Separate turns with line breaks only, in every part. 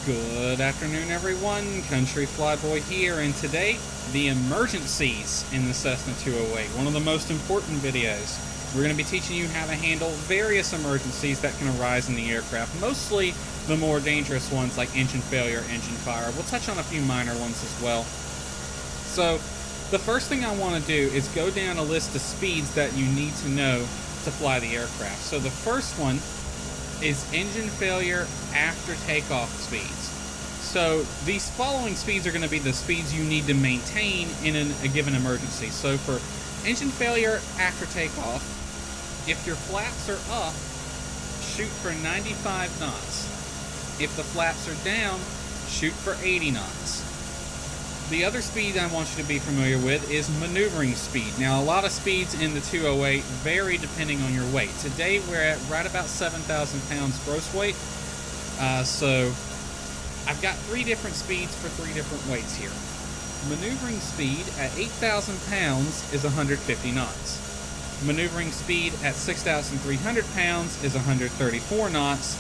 Good afternoon, everyone. Country Flyboy here, and today, the emergencies in the Cessna 208. One of the most important videos. We're going to be teaching you how to handle various emergencies that can arise in the aircraft, mostly the more dangerous ones like engine failure, engine fire. We'll touch on a few minor ones as well. So, the first thing I want to do is go down a list of speeds that you need to know to fly the aircraft. So the first one is engine failure after takeoff speeds. So these following speeds are going to be the speeds you need to maintain in a given emergency. So for engine failure after takeoff, if your flaps are up, shoot for 95 knots. If the flaps are down, shoot for 80 knots. The other speed I want you to be familiar with is maneuvering speed. Now, a lot of speeds in the 208 vary depending on your weight. Today, we're at right about 7,000 pounds gross weight. So, I've got three different speeds for three different weights here. Maneuvering speed at 8,000 pounds is 150 knots. Maneuvering speed at 6,300 pounds is 134 knots.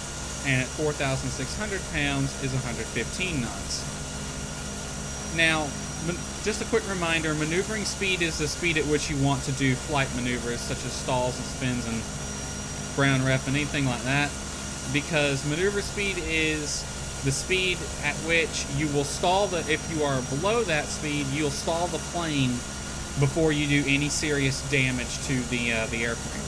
And at 4,600 pounds is 115 knots. Now, just a quick reminder, maneuvering speed is the speed at which you want to do flight maneuvers, such as stalls and spins and ground ref and anything like that, because maneuver speed is the speed at which you will stall if you are below that speed, you'll stall the plane before you do any serious damage to the airplane.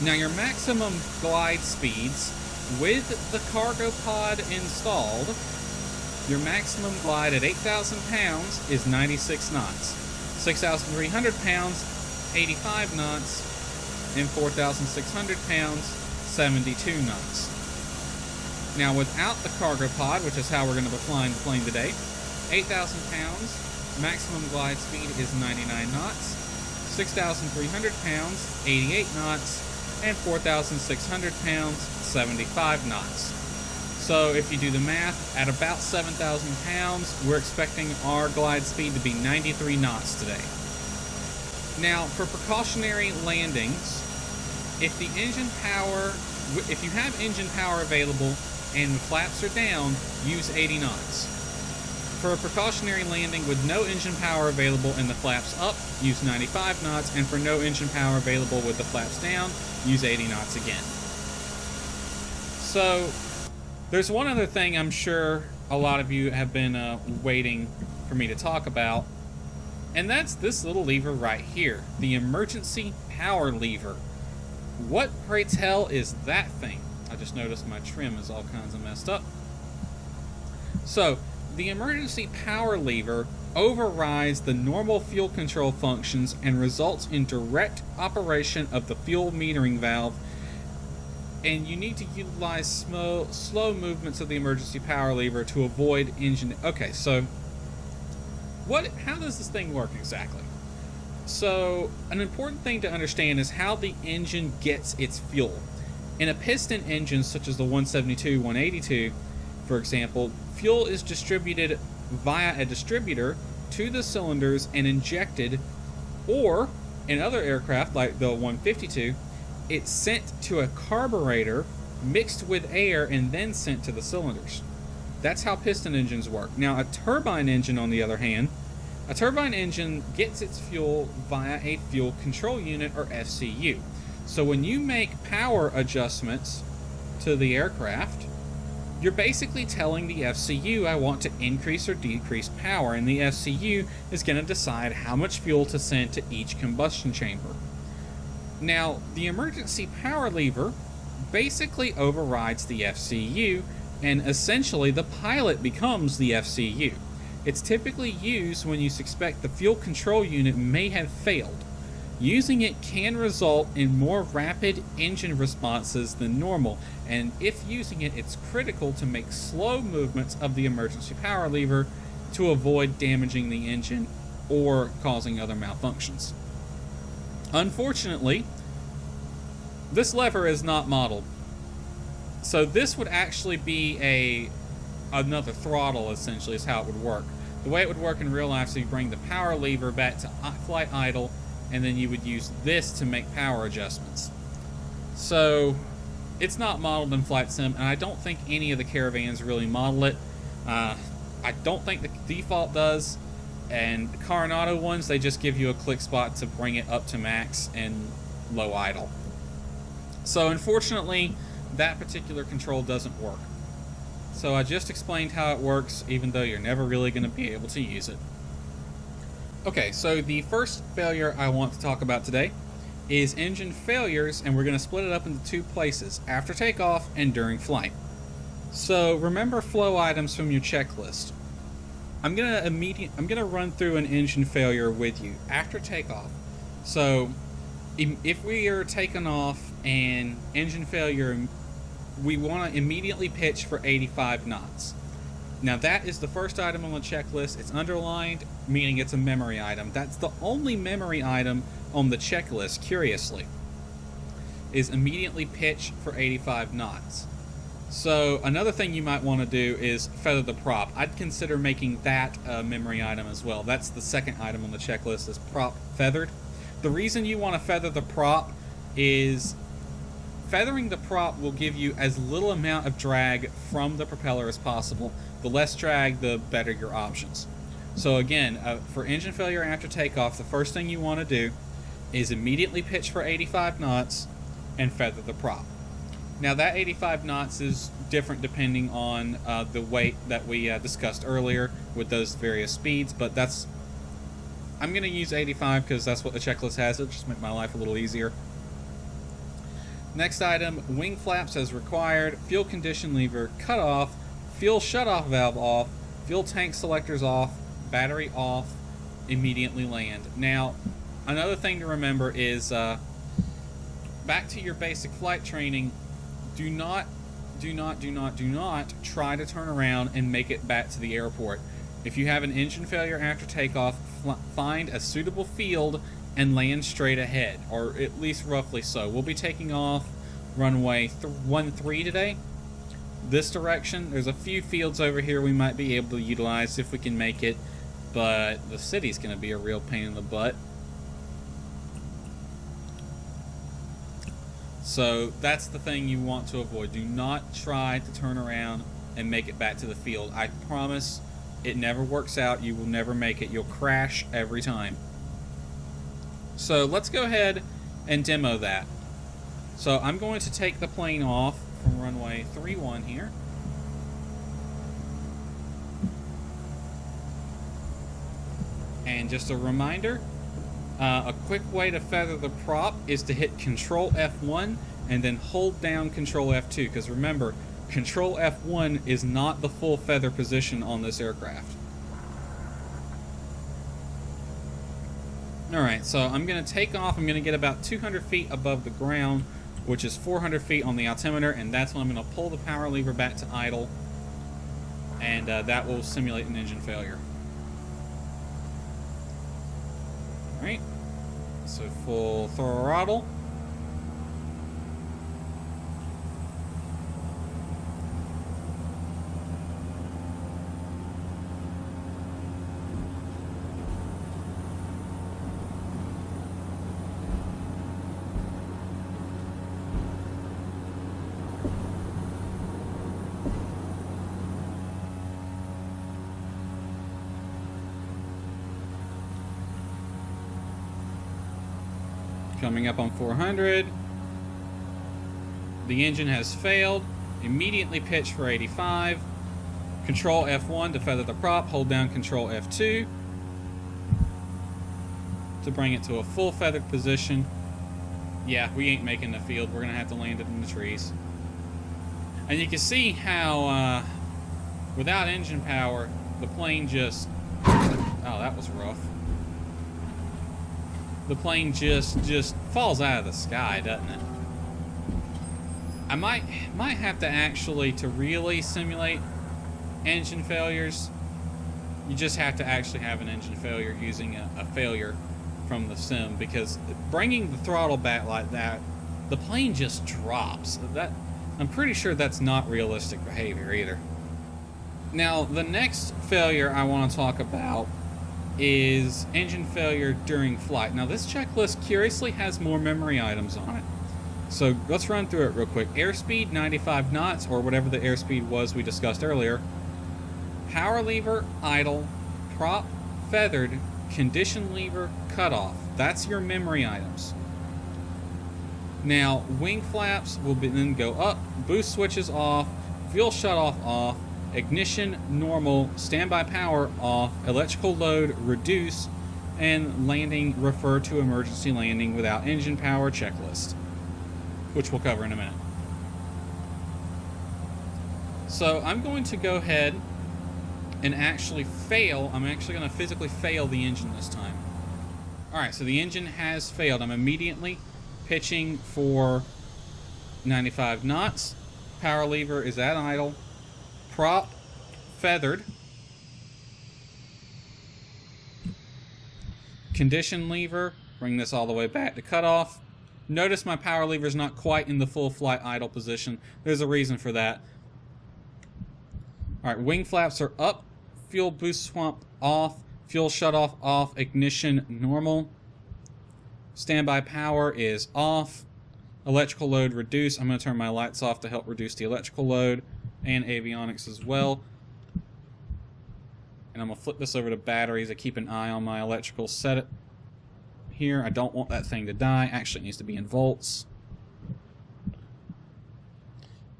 Now, your maximum glide speeds with the cargo pod installed, your maximum glide at 8,000 pounds is 96 knots, 6,300 pounds, 85 knots, and 4,600 pounds, 72 knots. Now, without the cargo pod, which is how we're going to be flying the plane today, 8,000 pounds, maximum glide speed is 99 knots, 6,300 pounds, 88 knots, and 4,600 pounds, 75 knots. So if you do the math, at about 7,000 pounds, we're expecting our glide speed to be 93 knots today. Now, for precautionary landings, if you have engine power available and the flaps are down, use 80 knots. For a precautionary landing with no engine power available and the flaps up, use 95 knots, and for no engine power available with the flaps down, use 80 knots again. So, there's one other thing I'm sure a lot of you have been waiting for me to talk about, and that's this little lever right here, the emergency power lever. What, pray tell, is that thing? I just noticed my trim is all kinds of messed up. So, the emergency power lever overrides the normal fuel control functions and results in direct operation of the fuel metering valve, and you need to utilize slow movements of the emergency power lever to avoid engine... Okay, so how does this thing work exactly? So, an important thing to understand is how the engine gets its fuel. In a piston engine, such as the 172, 182, for example, fuel is distributed via a distributor to the cylinders and injected, or in other aircraft like the 152, it's sent to a carburetor mixed with air and then sent to the cylinders. That's how piston engines work. Now, a turbine engine, on the other hand, a turbine engine gets its fuel via a fuel control unit, or FCU. So when you make power adjustments to the aircraft, you're basically telling the FCU, I want to increase or decrease power, and the FCU is going to decide how much fuel to send to each combustion chamber. Now, the emergency power lever basically overrides the FCU, and essentially the pilot becomes the FCU. It's typically used when you suspect the fuel control unit may have failed. Using it can result in more rapid engine responses than normal, and if using it, it's critical to make slow movements of the emergency power lever to avoid damaging the engine or causing other malfunctions. Unfortunately, this lever is not modeled. So this would actually be another throttle, essentially, is how it would work. The way it would work in real life is you bring the power lever back to flight idle, and then you would use this to make power adjustments. So It's not modeled in Flight Sim, and I don't think any of the Caravans really model it. I don't think the default does, and the Carenado ones, they just give you a click spot to bring it up to max and low idle. So unfortunately, that particular control doesn't work. So I just explained how it works, even though you're never really going to be able to use it. Okay, so the first failure I want to talk about today is engine failures, and we're going to split it up into two places: after takeoff and during flight. So remember flow items from your checklist. I'm gonna run through an engine failure with you after takeoff. So if we are taking off and engine failure, we want to immediately pitch for 85 knots. Now that is the first item on the checklist. It's underlined, meaning it's a memory item. That's the only memory item on the checklist, curiously, is immediately pitch for 85 knots. So another thing you might want to do is feather the prop. I'd consider making that a memory item as well. That's the second item on the checklist, is prop feathered. The reason you want to feather the prop is feathering the prop will give you as little amount of drag from the propeller as possible. The less drag, the better your options. So again, for engine failure after takeoff, the first thing you want to do is immediately pitch for 85 knots and feather the prop. Now that 85 knots is different depending on the weight that we discussed earlier with those various speeds, but I'm going to use 85 because that's what the checklist has. It'll just make my life a little easier. Next item, wing flaps as required, fuel condition lever cut off, fuel shutoff valve off, fuel tank selectors off, battery off, immediately land. Now, another thing to remember is back to your basic flight training. Do not try to turn around and make it back to the airport. If you have an engine failure after takeoff, find a suitable field and land straight ahead, or at least roughly so. We'll be taking off runway 13 today, this direction. There's a few fields over here we might be able to utilize if we can make it, but the city's going to be a real pain in the butt. So that's the thing you want to avoid. Do not try to turn around and make it back to the field. I promise it never works out. You will never make it. You'll crash every time. So let's go ahead and demo that. So I'm going to take the plane off from runway 31 here. And just a reminder, a quick way to feather the prop is to hit Control F1 and then hold down Control F2, because remember, Control F1 is not the full feather position on this aircraft. Alright, so I'm going to take off. I'm going to get about 200 feet above the ground, which is 400 feet on the altimeter, and that's when I'm going to pull the power lever back to idle, and that will simulate an engine failure. Alright, so full throttle. Coming up on 400. The engine has failed. Immediately pitch for 85. Control F1 to feather the prop. Hold down Control F2 to bring it to a full feathered position. Yeah, we ain't making the field. We're going to have to land it in the trees. And you can see how, without engine power, the plane just... Oh, that was rough. The plane just falls out of the sky, doesn't it? I might have to actually, to really simulate engine failures, you just have to actually have an engine failure using a failure from the sim, because bringing the throttle back like that, the plane just drops. I'm pretty sure that's not realistic behavior either. Now, the next failure I want to talk about is engine failure during flight. Now, this checklist curiously has more memory items on it. So let's run through it real quick. Airspeed 95 knots, or whatever the airspeed was we discussed earlier. Power lever, idle, prop, feathered, condition lever, cutoff. That's your memory items. Now, wing flaps will then go up, boost switches off, fuel shutoff off, ignition normal, standby power off, electrical load reduce, and landing refer to emergency landing without engine power checklist, which we'll cover in a minute. So I'm going to go ahead and actually fail. I'm actually going to physically fail the engine this time. Alright, so the engine has failed. I'm immediately pitching for 95 knots. Power lever is at idle. Prop feathered. Condition lever, bring this all the way back to cutoff. Notice my power lever is not quite in the full flight idle position. There's a reason for that. Alright, wing flaps are up. Fuel boost swamp off. Fuel shutoff off. Ignition normal. Standby power is off. Electrical load reduced. I'm going to turn my lights off to help reduce the electrical load and avionics as well. And I'm going to flip this over to batteries. I keep an eye on my electrical set here. I don't want that thing to die. Actually, it needs to be in volts.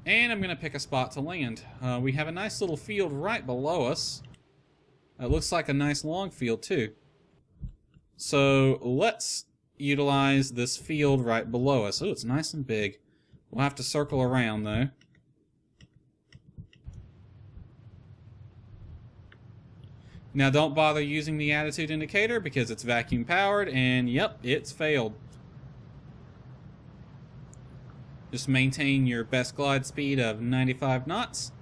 And I'm going to pick a spot to land. We have a nice little field right below us. It looks like a nice long field too. So let's utilize this field right below us. Oh, it's nice and big. We'll have to circle around though. Now don't bother using the attitude indicator because it's vacuum powered, and yep, it's failed. Just maintain your best glide speed of 95 knots.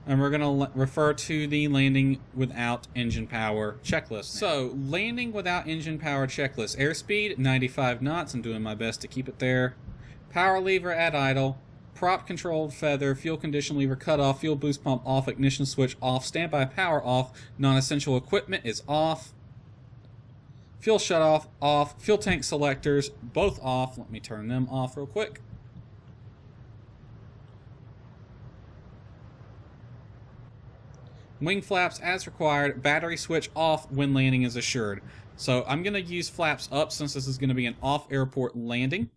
And we're going to refer to the landing without engine power checklist. So, landing without engine power checklist. Airspeed 95 knots. I'm doing my best to keep it there. Power lever at idle. Prop controlled feather. Fuel condition lever cut off. Fuel boost pump off. Ignition switch off. Standby power off. Non-essential equipment is off. Fuel shutoff off. Fuel tank selectors both off. Let me turn them off real quick. Wing flaps as required. Battery switch off when landing is assured. So I'm going to use flaps up since this is going to be an off-airport landing.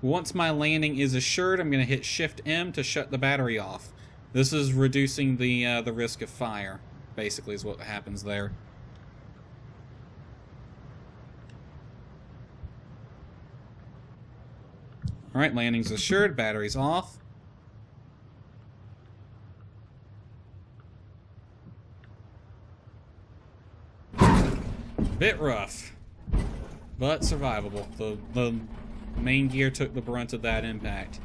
Once my landing is assured, I'm going to hit Shift M to shut the battery off. This is reducing the risk of fire, basically, is what happens there. Alright, landing's assured, battery's off. Bit rough, but survivable. The main gear took the brunt of that impact.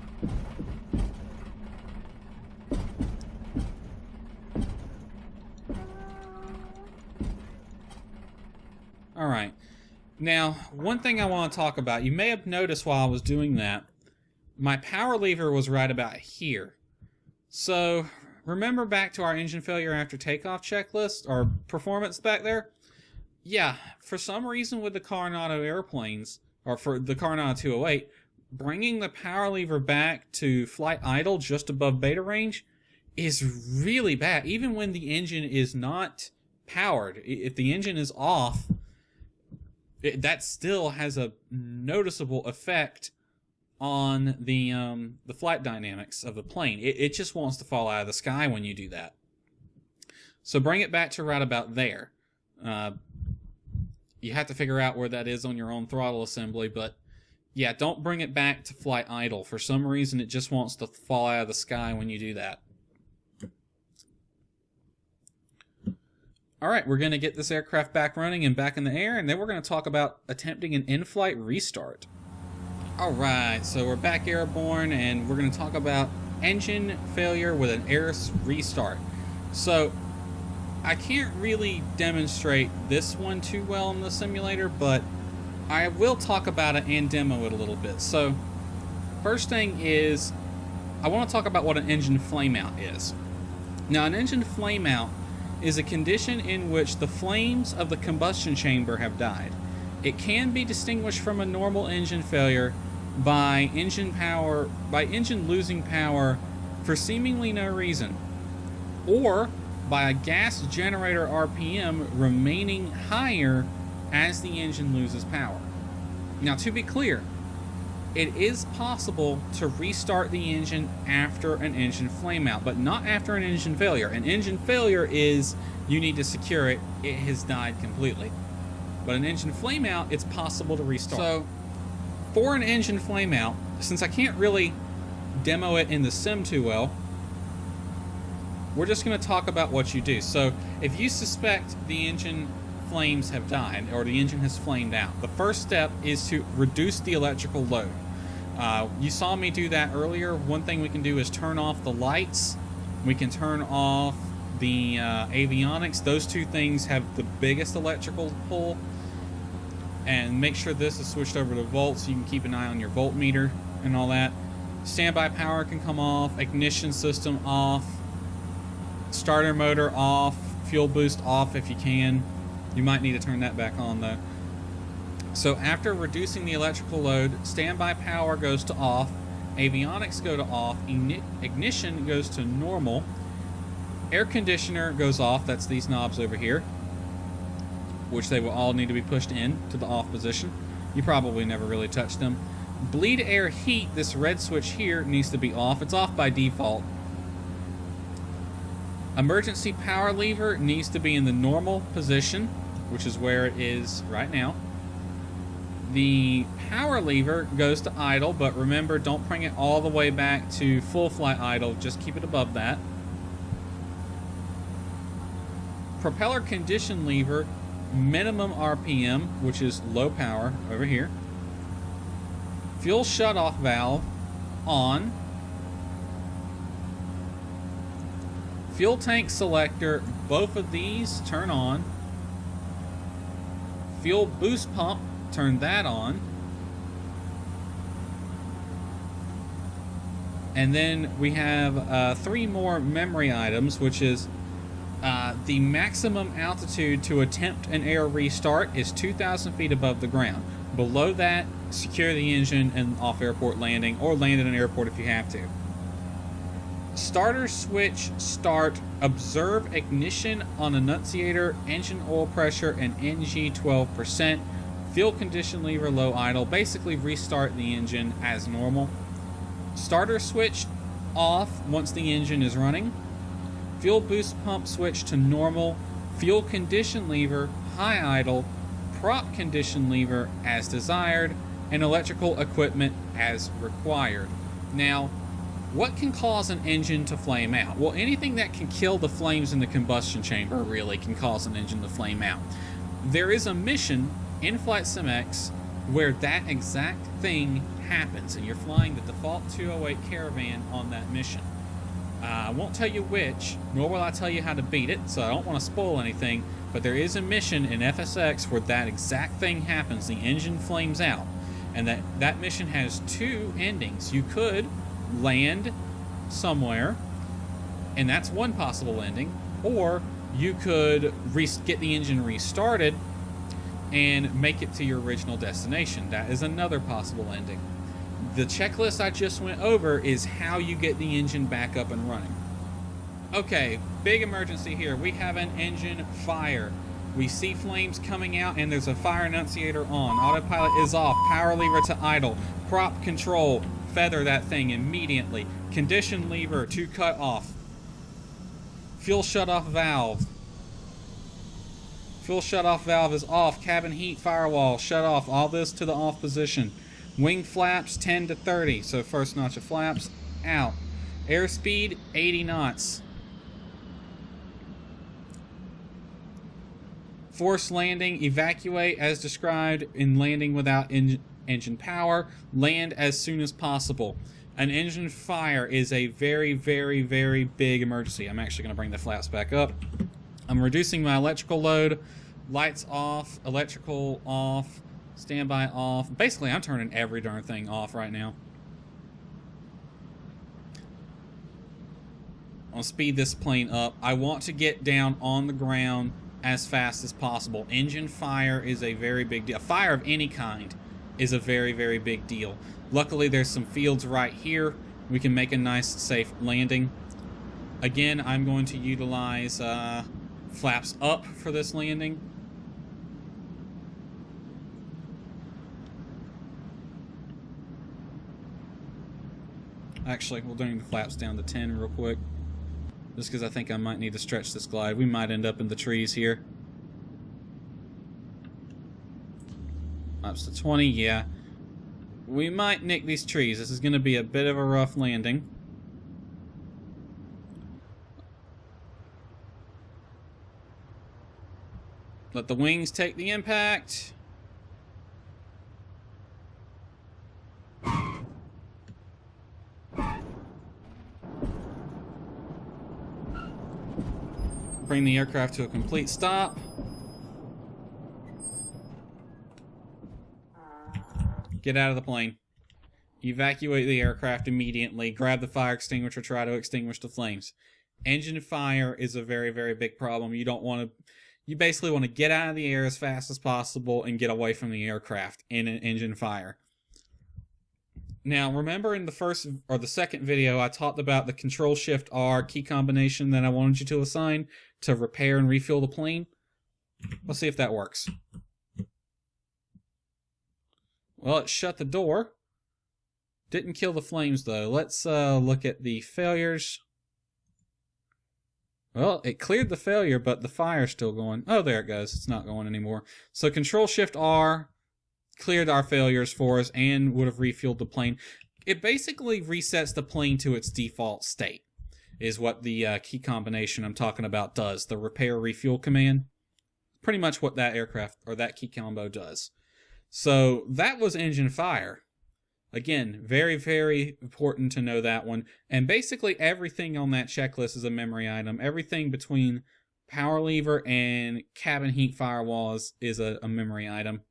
Alright, now one thing I want to talk about, you may have noticed while I was doing that, my power lever was right about here. So, remember back to our engine failure after takeoff checklist, or performance back there? Yeah, for some reason with the Carenado airplanes, or for the Carenado 208, bringing the power lever back to flight idle just above beta range is really bad. Even when the engine is not powered, if the engine is off, that still has a noticeable effect on the flight dynamics of the plane. It just wants to fall out of the sky when you do that. So bring it back to right about there. You have to figure out where that is on your own throttle assembly, but yeah, don't bring it back to flight idle. For some reason, it just wants to fall out of the sky when you do that. Alright, we're going to get this aircraft back running and back in the air, and then we're going to talk about attempting an in-flight restart. Alright, so we're back airborne, and we're going to talk about engine failure with an air restart. So, I can't really demonstrate this one too well in the simulator, but I will talk about it and demo it a little bit. So, first thing is, I want to talk about what an engine flameout is. Now, an engine flameout is a condition in which the flames of the combustion chamber have died. It can be distinguished from a normal engine failure by engine losing power for seemingly no reason, or by a gas generator RPM remaining higher as the engine loses power. Now, to be clear, it is possible to restart the engine after an engine flameout, but not after an engine failure. An engine failure is you need to secure it, it has died completely. But an engine flameout, it's possible to restart. So, for an engine flameout, since I can't really demo it in the sim too well, we're just going to talk about what you do. So, if you suspect the engine flames have died, or the engine has flamed out, the first step is to reduce the electrical load. You saw me do that earlier. One thing we can do is turn off the lights. We can turn off the avionics. Those two things have the biggest electrical pull. And make sure this is switched over to volts so you can keep an eye on your voltmeter and all that. Standby power can come off, ignition system off, starter motor off, fuel boost off if you can. You might need to turn that back on though. So after reducing the electrical load, standby power goes to off, avionics go to off, ignition goes to normal, air conditioner goes off, that's these knobs over here, which they will all need to be pushed in to the off position. You probably never really touched them. Bleed air heat, this red switch here, needs to be off. It's off by default. Emergency power lever needs to be in the normal position, which is where it is right now. The power lever goes to idle, but remember, don't bring it all the way back to full flight idle. Just keep it above that. Propeller condition lever, minimum RPM, which is low power over here. Fuel shutoff valve on. Fuel tank selector, both of these turn on. Fuel boost pump, turn that on. And then we have 3 more memory items, which is the maximum altitude to attempt an air restart is 2,000 feet above the ground. Below that, secure the engine and off airport landing, or land in an airport if you have to. Starter switch start, observe ignition on annunciator, engine oil pressure, and NG 12%. Fuel condition lever low idle. Basically restart the engine as normal. Starter switch off once the engine is running. Fuel boost pump switch to normal. Fuel condition lever high idle. Prop condition lever as desired. And electrical equipment as required. Now, what can cause an engine to flame out? Well, anything that can kill the flames in the combustion chamber really can cause an engine to flame out. There is a mission in Flight Sim X where that exact thing happens, and you're flying the default 208 Caravan on that mission. I won't tell you which, nor will I tell you how to beat it, so I don't want to spoil anything, but there is a mission in FSX where that exact thing happens. The engine flames out, and that mission has 2 endings. You could land somewhere, and that's one possible ending, or you could get the engine restarted and make it to your original destination. That is another possible ending. The checklist I just went over is how you get the engine back up and running. Okay, big emergency here. We have an engine fire. We see flames coming out and there's a fire annunciator on. Autopilot is off. Power lever to idle. Prop control. Feather that thing immediately. Condition lever to cut off. Fuel shutoff valve. Fuel shutoff valve is off. Cabin heat firewall shut off. All this to the off position. Wing flaps 10 to 30. So first notch of flaps out. Airspeed 80 knots. Forced landing, evacuate as described in landing without engine power. Land as soon as possible. An engine fire is a very, very, very big emergency. I'm actually going to bring the flaps back up. I'm reducing my electrical load. Lights off, electrical off, standby off. Basically, I'm turning every darn thing off right now. I'll speed this plane up. I want to get down on the ground as fast as possible. Engine fire is a very big deal. Fire of any kind is a very, very big deal. Luckily, there's some fields right here. We can make a nice, safe landing. Again, I'm going to utilize flaps up for this landing. Actually, we'll bring the flaps down to 10 real quick. Just because I think I might need to stretch this glide. We might end up in the trees here. Flaps to 20, yeah. We might nick these trees. This is going to be a bit of a rough landing. Let the wings take the impact. Bring the aircraft to a complete stop. Get out of the plane. Evacuate the aircraft immediately. Grab the fire extinguisher. Try to extinguish the flames. Engine fire is a very, very big problem. You don't want to... You basically want to get out of the air as fast as possible and get away from the aircraft in an engine fire. Now, remember in the first or the second video, I talked about the Control-Shift-R key combination that I wanted you to assign to repair and refuel the plane? Let's see if that works. Well, it shut the door. Didn't kill the flames, though. Let's look at the failures. Well, it cleared the failure, but the fire's still going. Oh, there it goes. It's not going anymore. So Control-Shift-R cleared our failures for us and would have refueled the plane. It basically resets the plane to its default state, is what the key combination I'm talking about does. The repair refuel command. Pretty much what that aircraft or that key combo does. So that was engine fire. Again, very, very important to know that one. And basically everything on that checklist is a memory item. Everything between power lever and cabin heat firewalls is a memory item.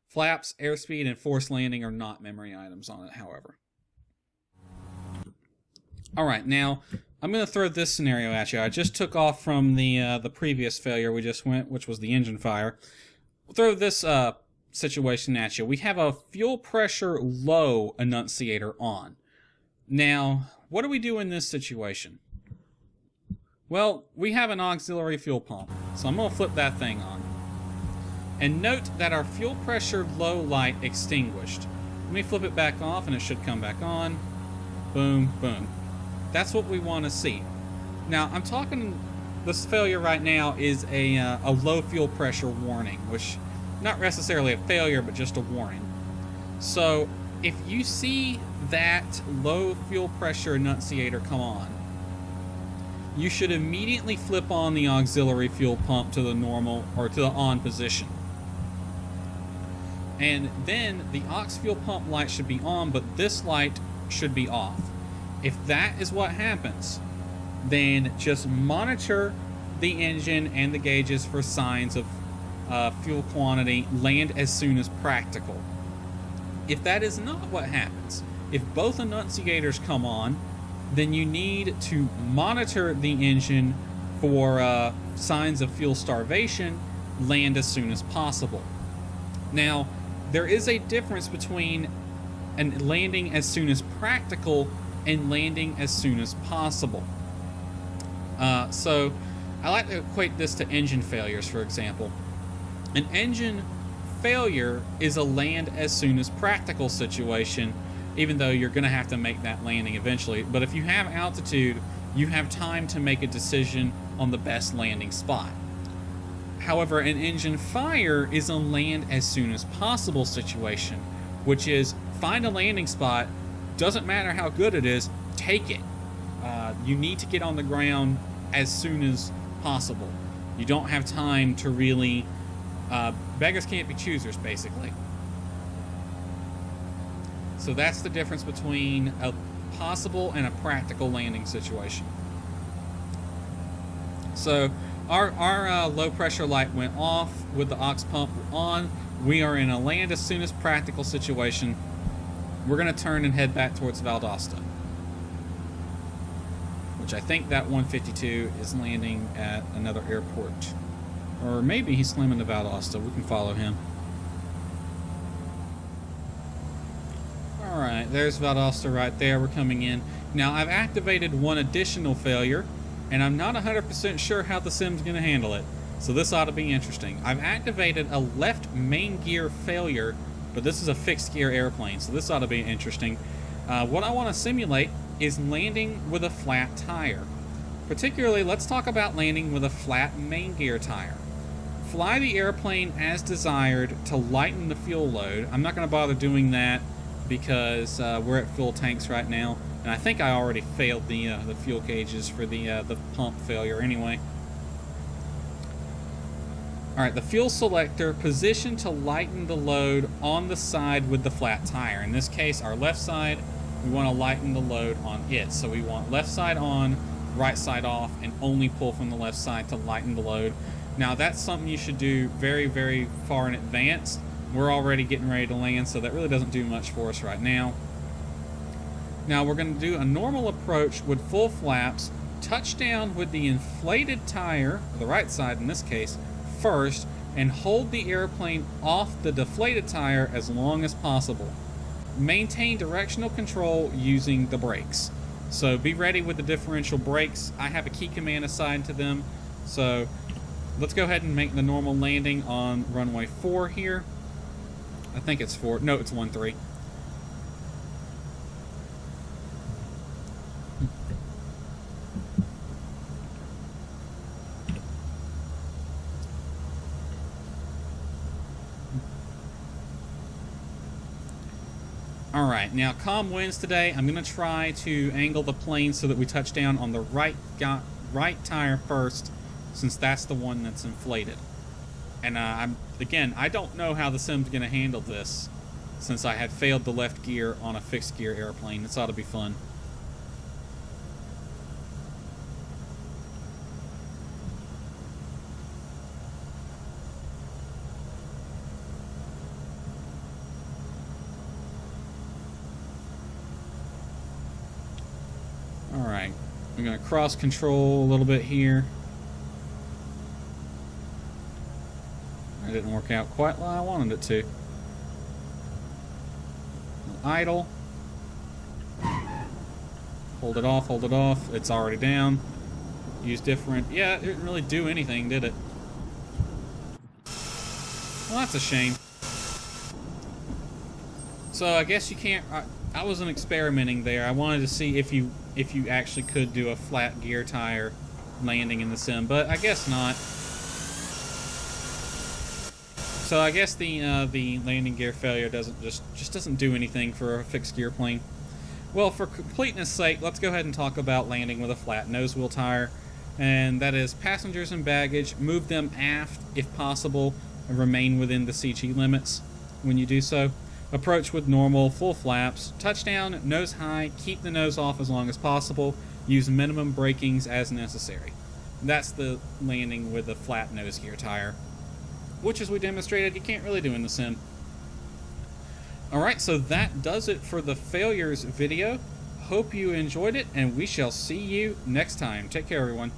Flaps, airspeed, and forced landing are not memory items on it, however. Alright, now I'm going to throw this scenario at you. I just took off from the previous failure we just went, which was the engine fire. We'll throw this situation at you. We have a fuel pressure low annunciator on. Now, what do we do in this situation? Well, we have an auxiliary fuel pump, so I'm going to flip that thing on. And note that our fuel pressure low light extinguished. Let me flip it back off and it should come back on. Boom, boom. That's what we want to see. Now, I'm talking, this failure right now is a low fuel pressure warning, which not necessarily a failure, but just a warning. So if you see that low fuel pressure annunciator come on, you should immediately flip on the auxiliary fuel pump to the normal or to the on position. And then the aux fuel pump light should be on, but this light should be off. If that is what happens, then just monitor the engine and the gauges for signs of fuel quantity, land as soon as practical. If that is not what happens, if both annunciators come on, then you need to monitor the engine for signs of fuel starvation, land as soon as possible. Now, there is a difference between landing as soon as practical and landing as soon as possible. So I like to equate this to engine failures, for example. An engine failure is a land as soon as practical situation, even though you're going to have to make that landing eventually. But if you have altitude, you have time to make a decision on the best landing spot. However, an engine fire is a land as soon as possible situation, which is find a landing spot, doesn't matter how good it is, take it. You need to get on the ground as soon as possible. You don't have time to really... beggars can't be choosers, basically. So that's the difference between a possible and a practical landing situation. So our low pressure light went off with the aux pump on. We are in a land as soon as practical situation. We're going to turn and head back towards Valdosta. which I think that 152 is landing at another airport. Or maybe he's slamming to Valdosta. We can follow him. Alright, there's Valdosta right there. We're coming in. Now, I've activated one additional failure, and I'm not 100% sure how the sim's going to handle it. So this ought to be interesting. I've activated a left main gear failure, but this is a fixed gear airplane, so this ought to be interesting. What I want to simulate is landing with a flat tire. Particularly, let's talk about landing with a flat main gear tire. Fly the airplane as desired to lighten the fuel load. I'm not going to bother doing that because we're at full tanks right now, and I think I already failed the fuel gauges for the pump failure anyway. Alright, the fuel selector positioned to lighten the load on the side with the flat tire. In this case, our left side, we want to lighten the load on it. So we want left side on, right side off, and only pull from the left side to lighten the load. Now, that's something you should do very, very far in advance. We're already getting ready to land, so that really doesn't do much for us right now. Now, we're going to do a normal approach with full flaps, touch down with the inflated tire, the right side in this case, first, and hold the airplane off the deflated tire as long as possible. Maintain directional control using the brakes. So be ready with the differential brakes. I have a key command assigned to them. So let's go ahead and make the normal landing on runway 4 here. I think it's 4. No, it's 1-3. Alright, now calm winds today. I'm going to try to angle the plane so that we touch down on the right tire first, since that's the one that's inflated. And again, I don't know how the sim's going to handle this, since I had failed the left gear on a fixed gear airplane. This ought to be fun. Alright, I'm going to cross control a little bit here. That didn't work out quite like I wanted it to. Idle. Hold it off, hold it off. It's already down. Use different. Yeah, it didn't really do anything, did it? Well, that's a shame. So I guess you can't. I wasn't experimenting there. I wanted to see if you actually could do a flat gear tire landing in the sim, but I guess not. So I guess the landing gear failure just doesn't do anything for a fixed gear plane. Well, for completeness sake, let's go ahead and talk about landing with a flat nose wheel tire, and that is passengers and baggage. Move them aft if possible, and remain within the CG limits when you do so. Approach with normal, full flaps. Touchdown, nose high, keep the nose off as long as possible. Use minimum brakings as necessary. That's the landing with a flat nose gear tire, which, as we demonstrated, you can't really do in the sim. Alright, so that does it for the failures video. Hope you enjoyed it, and we shall see you next time. Take care, everyone.